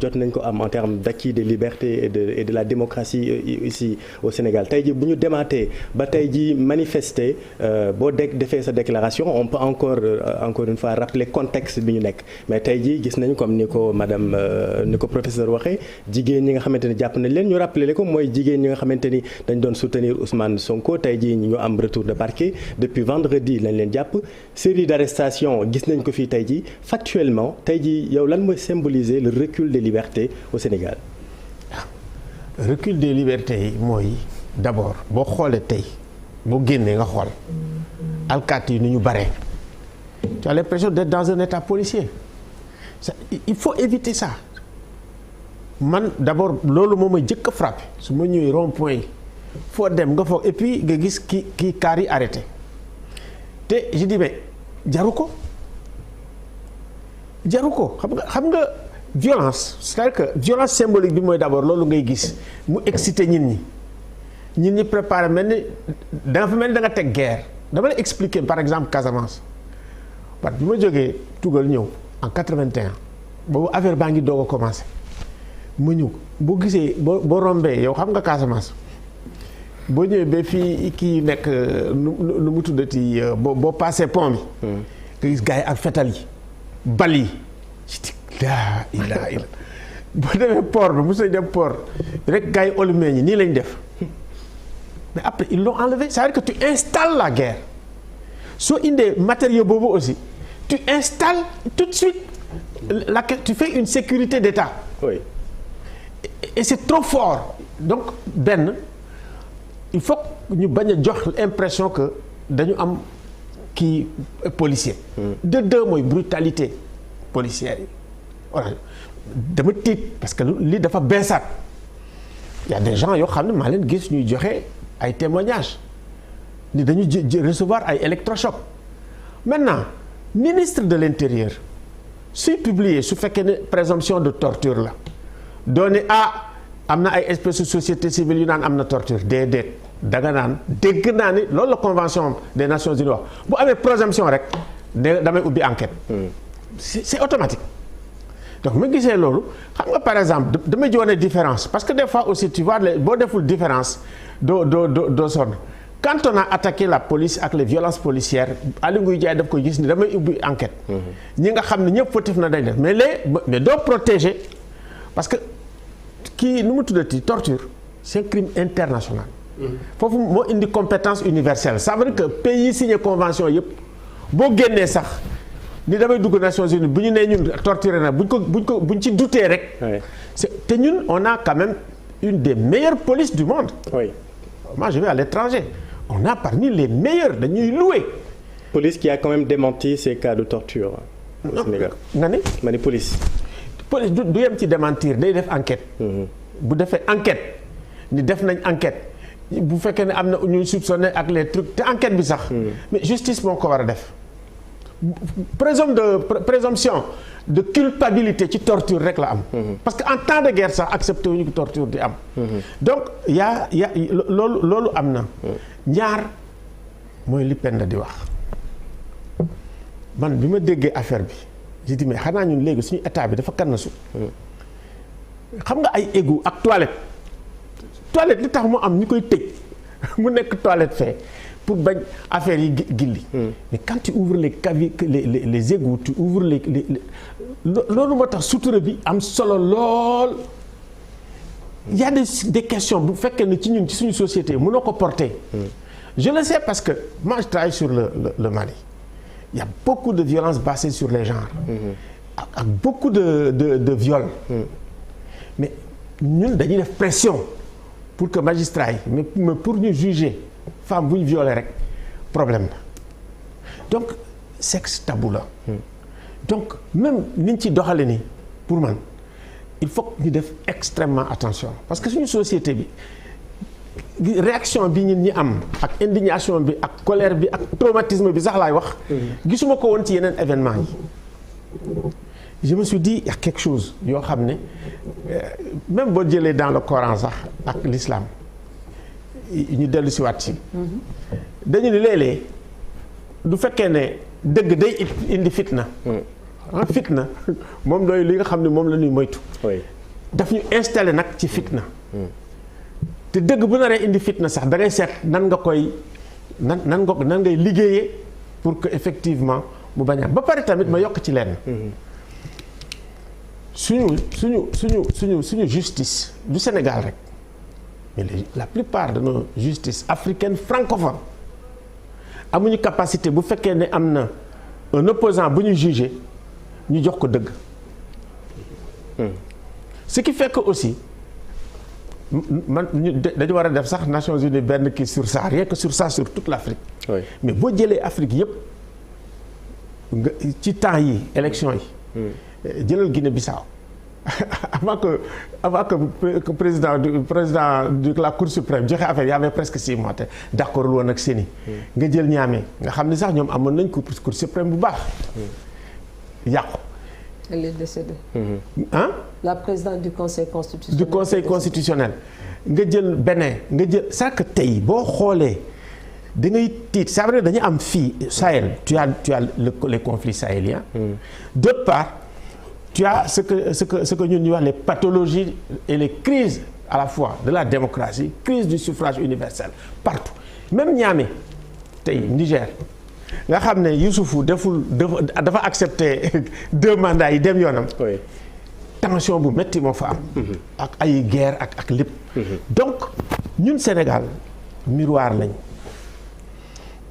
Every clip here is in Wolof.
jot nañ ko am en termes d'acquis de liberté et de la démocratie ici au Sénégal tey jii bu ñu demaatee ba tey jii manifester boo defee sa déclaration on peut encore une fois rappeler contexte bi ñu nekk mais tey jii gis nañu comme ni ko professeur waxee jigéen ñi nga xamante ni jàpp nañ leen ñu rappeler ko mooy jigéen ñi nga xamante ni dañ doon soutenir Ousmane Sonko tey jii ñu am retour de parquet depuis vendredi lañ leen jàpp série d'arrestations gis nañ ko fii tey jii factuellement tey jii yow lan mooy symboliser le recul des libertés au Sénégal. Recul des libertés yi mooy d'abord boo xoolee tey boo génnee nga xool alkaati yi ni ñu baree tu as l'impression d'être dans un état policier il faut éviter ça man d'abord loolu moo may jëkk a frappé su ma ñëwee rond-point yi foo dem nga foog et puis nga gis kii kaar yi arrêté te je dis mais jaru ko xam nga violence c'est-à-dire que violence symbolique bi mooy d'abord loolu ngay gis mu excité ñin ñi préparé mel ni da nga teg guerre dama lay expliquer par exemple Casamance parce que bi ma jógee tugal ñëw en 81 boobu affaire baa ngi doog a commencé mu ñëw boo gisee boo rombee yow xam nga Casamance boo ñëwee ba fii kii nekk nu mu tuddati boo passé pont bi nga gis gars yi ak fetal yi bal yi laa ilaaha illa boo demee port bi mos nañ dem port rek gars yi allumé ñi nii lañ def mais après ils l'ont enlevé c'est-à-dire que tu installes la guerre soo indee matériau boobu aussi tu installes tout de suite tu fais une sécurité d'État. Oui. Et c'est trop fort donc benn il faut ñu bañ a jox l'impression que dañu am kii policier. de deux mooy brutalité policière yi. voilà dama tiit parce que lii dafa beesaat y a des gens yoo xam ne maa leen gis ñuy joxe ay témoignages ni dañu recevoir ay électrochoc maintenant ministre de l'intérieur suy publier su fekkee ne présomption de torture la doone am na ay espèces de société civile yu naan am na torture déedéet danga naan dégg naa ni loolu la convention des Nations Unies wax bu amee présomption rek damay ubbi enquête. c'est automatique. donc ma gisee loolu xam nga par exemple damay joone différence parce que des fois aussi tu vois boo deful différence doo sonn quand on a attaqué la police ak les violences policières Aly Ngouille Ndiaye daf ko gis ni damay ubbi enquête. ñi nga xam ne ñëpp fautif na dañ def mais doo protéger parce que kii nu mu tuddati torture c'est un crime international. foofu moo indi compétence universelle ça veut dire que pays yi signé convention yëpp boo génnee sax. ni damay dugg Nations Unies bu ñu nee ñun torturé na buñ ci douter rek. te ñun on a quand même une des meilleures polices du monde. Oui. Moi je vais à l'étranger on a parmi les meilleurs dañuy louer. Police qui a quand même démenti ces cas de torture au Sénégal. nga ni ma ni police. police du yem ci démentir day def enquête. bu defee enquête ni def nañ enquête bu fekkee ne am na ñuy soupçonné ak les trucs te enquête bi sax. mais justice moo ko war a def. présomption de culpabilité ci torture rek la am. parce que en temps de guerre sax accepté wuñu ko torture di am. donc y a loolu am na. ñaar mooy li Penda di wax man bi ma déggee affaire bi j'ai dit mais xanaa ñun léegi suñu état bi dafa kannasu. xam nga ay égout ak toilette li tax mu am ñu koy tëj mu nekk toilette fee. pour bañ affaire yi gilli mais quand tu ouvres les égouts tu ouvres loolu moo tax sutura bi am solo lool il y a des questions bu fekkee ne ci ñun ci suñu société mënoo ko porter. je le sais parce que moi je travaille sur le Mali il y a beaucoup de violences basées sur les genres. ak beaucoup de viols. mais ñun dañuy def pression pour que magistrats yi mais pour ñu juger. femme bu ñu violé rek problème la donc sexe tabou la. donc même niñ ci doxale nii pour man il faut que ñu def extrêmement attention parce que suñu société bi réaction bi ñun ñi am ak indignation bi ak colère bi ak traumatisme bi sax laay wax. gisuma ko woon ci yeneen événement yi. je me suis dit il y a quelque chose yoo xam ne même boo jëlee dans le Coran sax ak l'islam ñu dellu si waat si dañu ni léeg-léeg du fekkee ne dëgg day indi fitna fitna moom doy li nga xam ne moom la ñuy moytu. daf ñu installé nag ci fitna. te dëgg bu naree indi fitna sax da ngay seet nan nga koy nan ngay liggéeyee pour que effectivement mu bañ a ba pare tamit ma yokk ci lenn. suñu justice du Sénégal rek mais la plupart de nos justices africaines francophones amuñu capacité bu fekkee ne am na un opposant bu ñu jugé ñu jox ko dëgg. ce qui fait que aussi man dañu war a def sax Nations Unies benn kii sur ça rien que sur ça sur toute l'Afrique. mais boo jëlee Afrique yëpp nga ci temps yi élection yi. jëlal Guinée-Bissau avant que président de la Cour suprême joxe affaire y avait presque 6 mois te d'accord woon ak CENI. nga jël Niamey nga xam ni sax ñoom amoon nañ Cour suprême bu baax. yàqu. Elle est décédée. Hein? La présidente du conseil constitutionnel. Du conseil constitutionnel. nga jël Bénin nga jël ça que tey boo xoolee da ngay tiit c'est vrai dañu am fii Sahel tu as les conflits sahéliens. D'autre part tu as ce que ñun ñuy wax les pathologies et les crises à la fois de la démocratie crise du suffrage universel partout même Niamey tey Niger. nga xam ne Youssoufou dafa accepter 2 mandats yi dem yoonam. tension bu métti moo fa am. ak ay guerre ak lépp. donc ñun Sénégal miroir lañ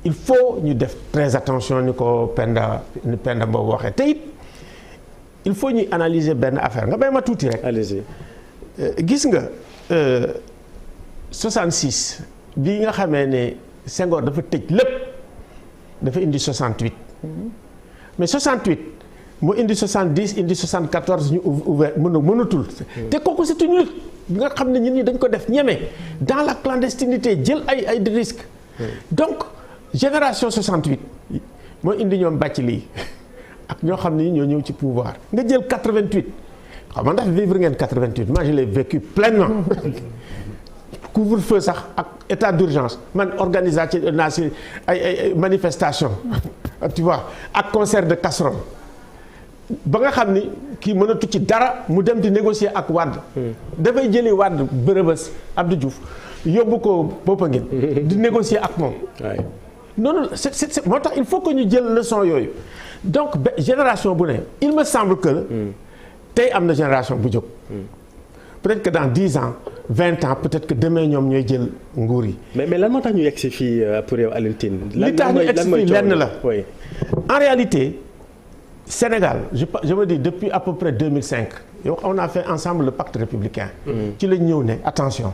il faut ñu def très attention ni ko Penda boobu waxee te it il faut ñuy analyser benn affaire nga bay ma tuuti rek. allez-y. gis nga 66 bii nga xamee ne Senghor dafa tëj lépp. dafa indi 68 mais 68 moo indi 70 indi 74 ñu ouvert mënatul te kooku c'est une lutte nga xam ne ñun ñi dañ ko def ñeme dans la clandestinité jël ay risques donc génération 68 moo indi ñoom bàcc lii ak ñoo xam ne ñoo ñëw ci pouvoir nga jël 88 xam nga ndax vivre ngeen 88 moi je l'ai vécu pleinement couvre-feu sax ak état d'urgence man organisation naa si ay manifestation tu vois ak concert de casserole ba nga xam ni kii mënatu ci dara mu dem di négocier ak Wade dafay jëli Wade bërëbës Abdou Diouf yóbbu ko Popenguine di négocier ak moom noonu c'est moo tax il faut que ñu jël leçon yooyu donc génération bu ne il me semble que tey am na génération bu jóg peut-être que dans 10 ans 20 ans peut-être que demain ñoom ñooy jël nguur yi. mais lan moo tax ñu yegg si fii pour yow Alioune Tine. li tax ñu yegg si fii lenn la. en réalité Sénégal je me dis depuis à peu près 2005 yow on a fait ensemble le pacte républicain. ci lañ ñëw ne attention.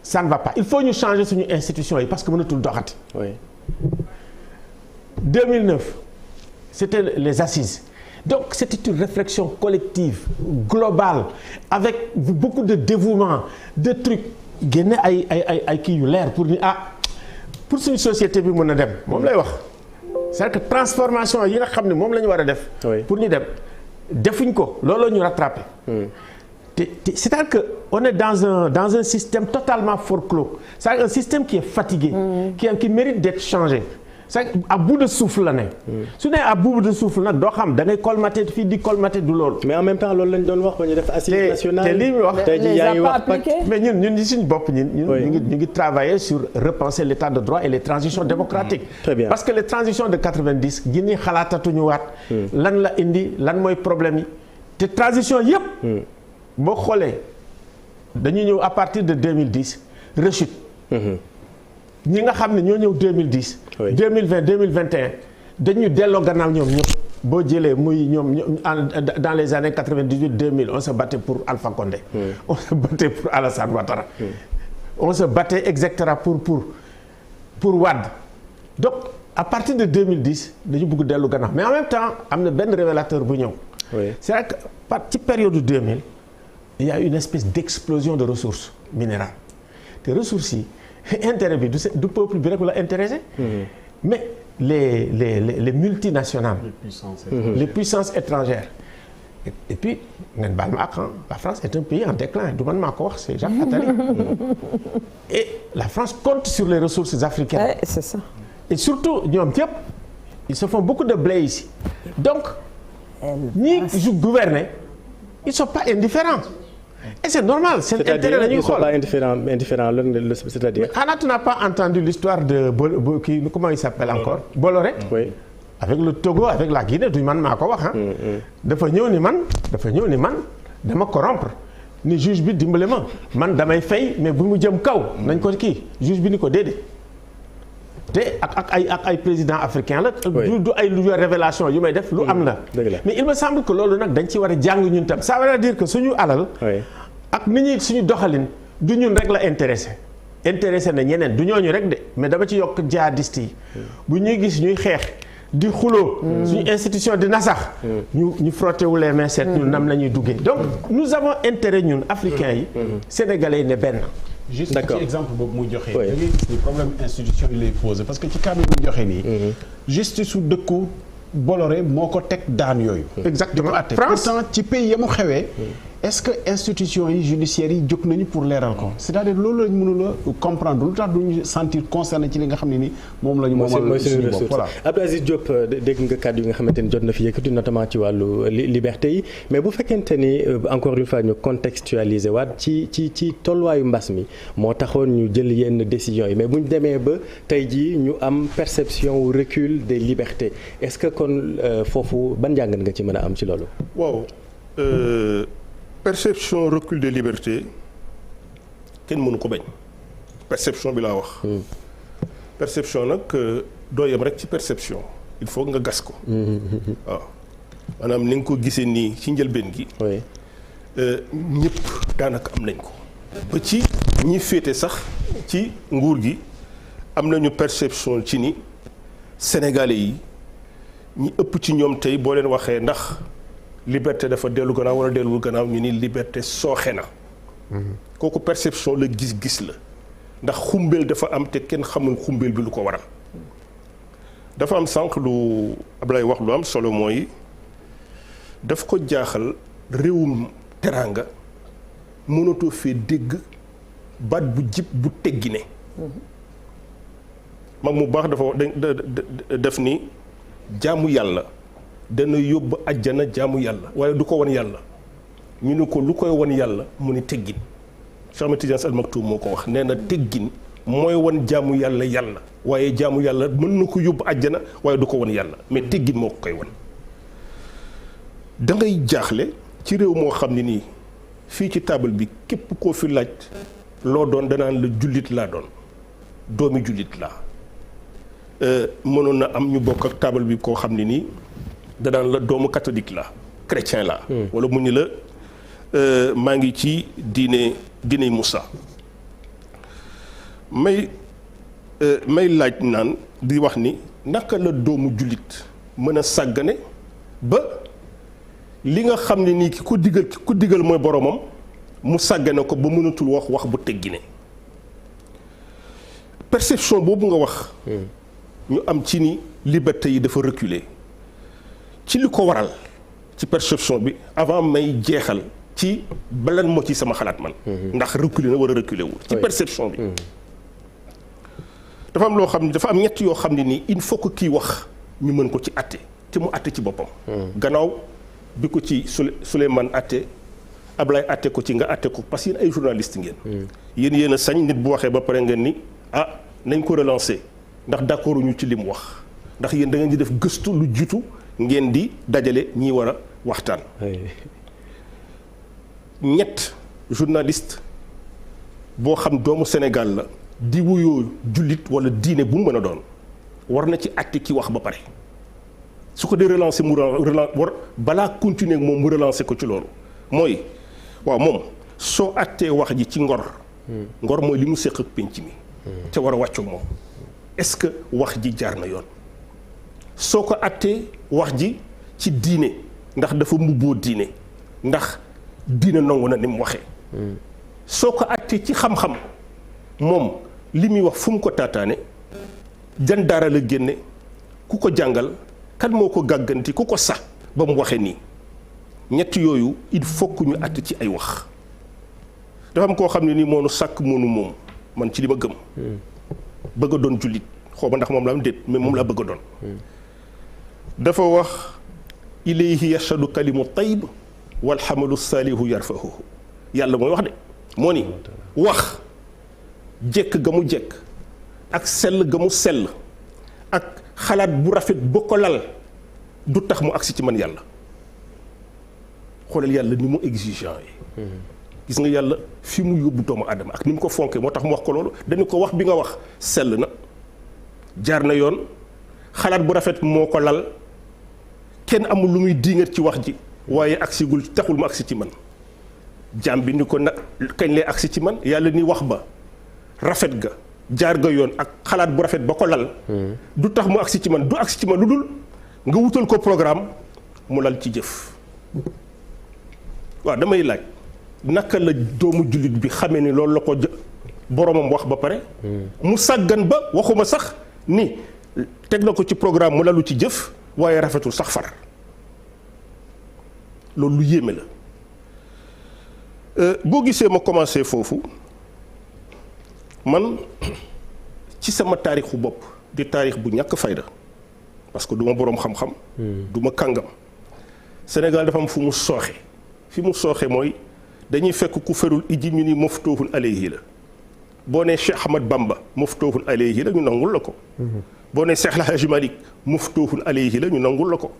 ça ne va pas il faut ñu changer suñu institution yi parce que mënatul doxati. 2009 c'était les assises. Donc c'était une réflexion collective globale avec beaucoup de dévouement de trucs génne ay kii yu leer pour ni pour suñu société bi mën a dem moom lay wax c'est-à-dire que transformation yi nga xam ne moom la ñu war a def. pour ñu dem defuñ ko looloo ñu rattrapé. c'est-à-dire que on est dans un système totalement forclos c'est-à-dire un système qui est fatigué. qui mérite d'être changé. c'est à bout de souffle la ne. su ne à bout de souffle nag doo xam da ngay colmater fii di colmater du loolu. mais en même temps loolu lañ doon wax ba ñu def assise nationale. te lii muy wax tey jii yaa ngi wax mais ñun suñu bopp ñu ngi travailler sur repenser l'état de droit et les transitions démocratiques. Très bien. Parce que les transitions de 90 gi ni xalaatatuñu waat. lan la indi lan mooy problème yi te transition yëpp. boo xoolee dañuy ñëw à partir de 2010 rechute. ñi nga xam ne ñoo ñëw 2010. 2020 2021 dañu delloo gannaaw ñoom ñëpp boo jëlee muy ñoom dans les années 98 2000 on se battait pour Alpha Condé. On se battait pour Alassane Ouattara. On se battait etc. pour Wade. Donc à partir de 2010 dañu bëgg dellu gannaaw mais en même temps am na benn révélateur bu ñëw. C'est vrai que ci période 2000 il y a une espèce d'explosion de ressources minérales te ressources yi. intérêt bi du peuple bi rek la intéressé. mais les multinationales. les puissances étrangères. et puis ngeen baal ma ak la France est un pays en déclin du man maa ko wax c'est Jacques Attali. et la France compte sur les ressources africaines. Ouais, c'est ça. et surtout ñoom ñëpp ils se font beaucoup de blé ici donc ñi gouverner ils sont pas indifférents et c'est normal seen intérêt la ñuy xool. ils sont pas indifférents c'est-à-dire. xanaa tu n'as pas entendu l'histoire de kii comment il s'appelle encore Bolloré. oui. avec le Togo avec la Guinée du man maa ko wax dafa ñëw ni man dama corrompre ni juge bi dimbale ma man damay fay mais bu mu jëm kaw nañ ko kii juge bi ni ko déedéet te ak ay président africain la. du ay lu révélation yu may def lu am la. mais il me semble que loolu nag dañ ci war a jàng ñun tam ça veut dire que suñu alal. ak nit ñi suñu doxalin du ñun rek la intéressé na ñeneen du ñooñu rek de mais dama ci yokk jihadiste yi bu ñuy gis ñuy xeex. di xuloo suñu institution di nasax ñu frotté wu les mains seet ñun nam la ñuy duggee donc nous avons intérêt ñun africains yi sénégalais yi ne benn juste ci exemple boobu muy joxe da ngay gis ni problème institution yi lay posé parce que ci cadre muy joxe nii justice su dëkku Bolloré moo ko teg daan yooyu exactement France pourtant ci pays ya mu xewee est-ce que institution yi judiciaires yi jóg nañu pour leeral ko c'est-à-dire loolu lañ mënula comprendre lu tax duñu sentir concerné ci li nga xam ne ni moom la ñu moomal suñu bopp voilà. Abdou Aziz Diop dégg nga kàddu yi nga xamante ni jot na fi yëkkati notamment ci wàllu liberté yi mais bu fekkente ni encore une fois ñu contextualiser waat ci tolluwaayu mbas mi moo taxoon ñu jël yenn décisions yi mais bu ñu demee ba tey jii ñu am perception wu recul des libertés est-ce que kon foofu ban njàngat nga ci mën a am ci loolu. waaw. perception recul des libertés kenn mënu ko bañ perception bi laa wax. perception nag doo yem rek ci perception il faut nga gas ko. waaw maanaam ni nga ko gisee nii ci njëlbeen gi. ñëpp daanaka am nañ ko. ba ci ñi féete sax ci nguur gi am nañu perception ci ni sénégalais yi ñi ëpp ci ñoom tey boo leen waxee ndax. liberté dafa dellu gannaaw wala dellu gannaaw ñu ni liberté sooxe na. kooku perception la gis-gis la ndax xumbeel dafa am te kenn xamul xumbeel bi lu ko waral. dafa am sànq lu Ablaye wax lu am solo mooy daf ko jaaxal réewum teraanga mënatoo fee dégg baat bu jib bu teggine. mag mu baax dafa def ni jaamu yàlla. dana yóbbu ajjana jaamu yàlla waaye du ko wan yàlla ñu ne ko lu koy wan yàlla mu ni teggin Cheikh Ahmed Tidiane Al Maktoum moo ko wax nee na teggin mooy wan jaamu yàlla yàlla waaye jaamu yàlla mën na ko yóbbu ajjana waaye du ko wan yàlla mais teggin moo ko koy wan. da ngay jaaxle ci réew moo xam ne nii fii ci taabal bi képp koo fi laaj loo doon danaan la jullit laa doon doomi jullit laa mënoon na am ñu bokk ak taabal bi koo xam ne nii. danaan la doomu catholique la chrétien la wala mu ni la maa ngi ci diine Moussa may laaj naan di wax ni naka la doomu jullit mën a sàggane ba li nga xam ne nii ki ko digal mooy boromam mu sàggane ko ba mënatul wax bu teggine perception boobu nga wax ñu am ci ni liberté yi dafa reculer ci li ko waral ci perception bi avant may jeexal ci balan moo ci sama xalaat man ndax reculer na war a reculer wu ci perception bi dafa am loo xam ne dafa am ñett yoo xam ne nii il faut que kii wax ñu mën ko ci atte te mu atte ci boppam gannaaw bi ko ci Souleymane atte Ablaye atte ko ci nga atte ko parce que yéen ay journaliste ngeen yéen a sañ nit bu waxee ba pare ngeen ni nañ ko relancer ndax d'accord ñu ci li mu wax ndax yéen da ngeen di def gëstu lu jiitu ngeen di dajale ñi war a waxtaan. ñett journaliste boo xam doomu Sénégal la di wuyoo jullit wala diine bu mu mën a doon war na ci àtte ki wax ba pare su ko dee relancer mu war balaa continuer moom mu relancer ko ci loolu mooy waaw moom soo àttee wax ji ci ngor. ngor mooy li mu séq ak penc mi. te war a wàccu moom est-ce que wax ji jaar na yoon. soo ko àttee wax ji ci diine ndax dafa mbubboo diine ndax diine nangu na ni mu waxee. soo ko àttee ci xam-xam moom li muy wax fu mu ko taataane jan daara la génne ku ko jàngal kan moo ko gàgganti ku ko sax ba mu waxee nii ñett yooyu il faut que ñu àtt ci ay wax dafa am koo xam ne nii moonu sàkk moonu moom man ci li ma gëm. bëgg a doon jullit xaw ma ndax moom la am déet mais moom laa bëgg a doon. dafa wax ilayhi yashadu kalimu tayyib wal xamalu saalihu yarfahuhu yàlla mooy wax de moo ni wax jekk ga mu jekk ak sell ga mu sell ak xalaat bu rafet ba ko lal du tax mu agsi ci man yàlla xoolal yàlla ni mu exigeant yi gis nga yàlla fi mu yóbbu doomu aadama ak ni mu ko fonkee moo tax mu wax ko loolu dañu ko wax bi nga wax sell na jaar na yoon xalaat bu rafet moo ko lal kenn amul lu muy diingat ci wax ji waaye agsigul taxul mu agsi ci man jaam bi ni ko nag kañ lay agsi ci man yàlla ni wax ba rafet ga jaar ga yoon ak xalaat bu rafet ba ko lal du tax mu agsi ci man du agsi ci man lu dul nga wutal ko programme mu lal ci jëf waaw damay laaj naka la doomu jullit bi xamee ni loolu la ko boromam wax ba pare mu sàggan ba waxuma sax ni teg na ko ci programme mu lalu ci jëf waaye rafetul sax far loolu lu yéeme la boo gisee ma commencé foofu man ci sama taarixu bopp di taarix bu ñàkk fayda parce que du ma boroom xam-xam du ma kàngam Sénégal dafa am fu mu sooxe fi mu sooxe mooy dañuy fekk ku ferul iji ñu ni maftuhun alayhi la boo nee Cheikh Ahmad Bamba maftuhun alayhi la ñu nangul la ko boo nee Cheikh El Hadji Malick maftuhun alayhi la ñu nangul la ko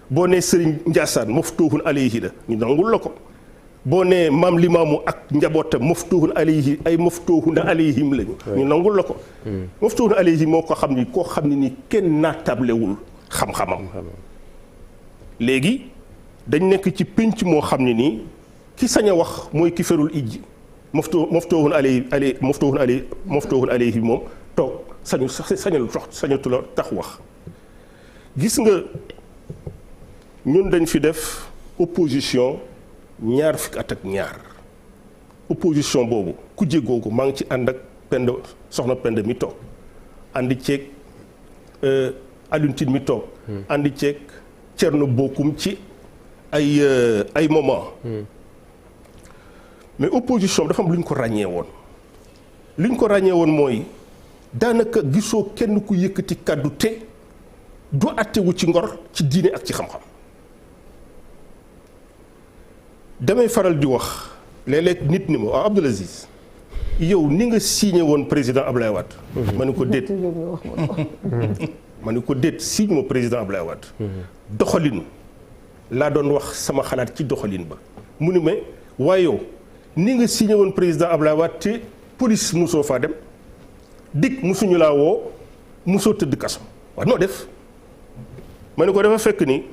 boo nee Serigne Ndiassane maftuhun alayhi la ñu nangul la ko boo nee Maam Limaamu ak njabootam maftuhun alayhi ay maftuhun alayhim lañu ñu nangul la ko maftuhun alayhi moo ko xam ni koo xam ne ni kenn naatablewul xam-xamam léegi dañ nekk ci pénc moo xam ne nii ki sañ a wax mooy ki ferul ijji maftuhun alayhi moom toog sañatu la tax wax gis nga ñun dañ fi def opposition ñaar fukki at ak ñaar opposition boobu ku jéggoogu maa ngi ci ànd ak Penda soxna Penda mi toog àndi ceeg Alioune Tine mi toog àndi ceeg Thierno Bocoum ci ay moment mais opposition bi dafa am lu ñu ko ràññee woon li ñu ko ràññee woon mooy daanaka gisoo kenn ku yëkkati kàddu te du àttewu ci ngor ci diine ak ci xam-xam damay faral di wax léeg-léeg nit ni ma waaw Abdoul Aziz yow ni nga signé woon président Ablaye Wade ma ne ko déet ma ne ko déet signé ma président Ablaye Wade doxalin laa doon wax sama xalaat ci doxalin ba mu ni mais waaye yow ni nga signé woon président Ablaye Wade te police musoo faa dem dik musuñu laa woo musoo tëdd kaso waaw noo def ma ne ko dafa fekk ni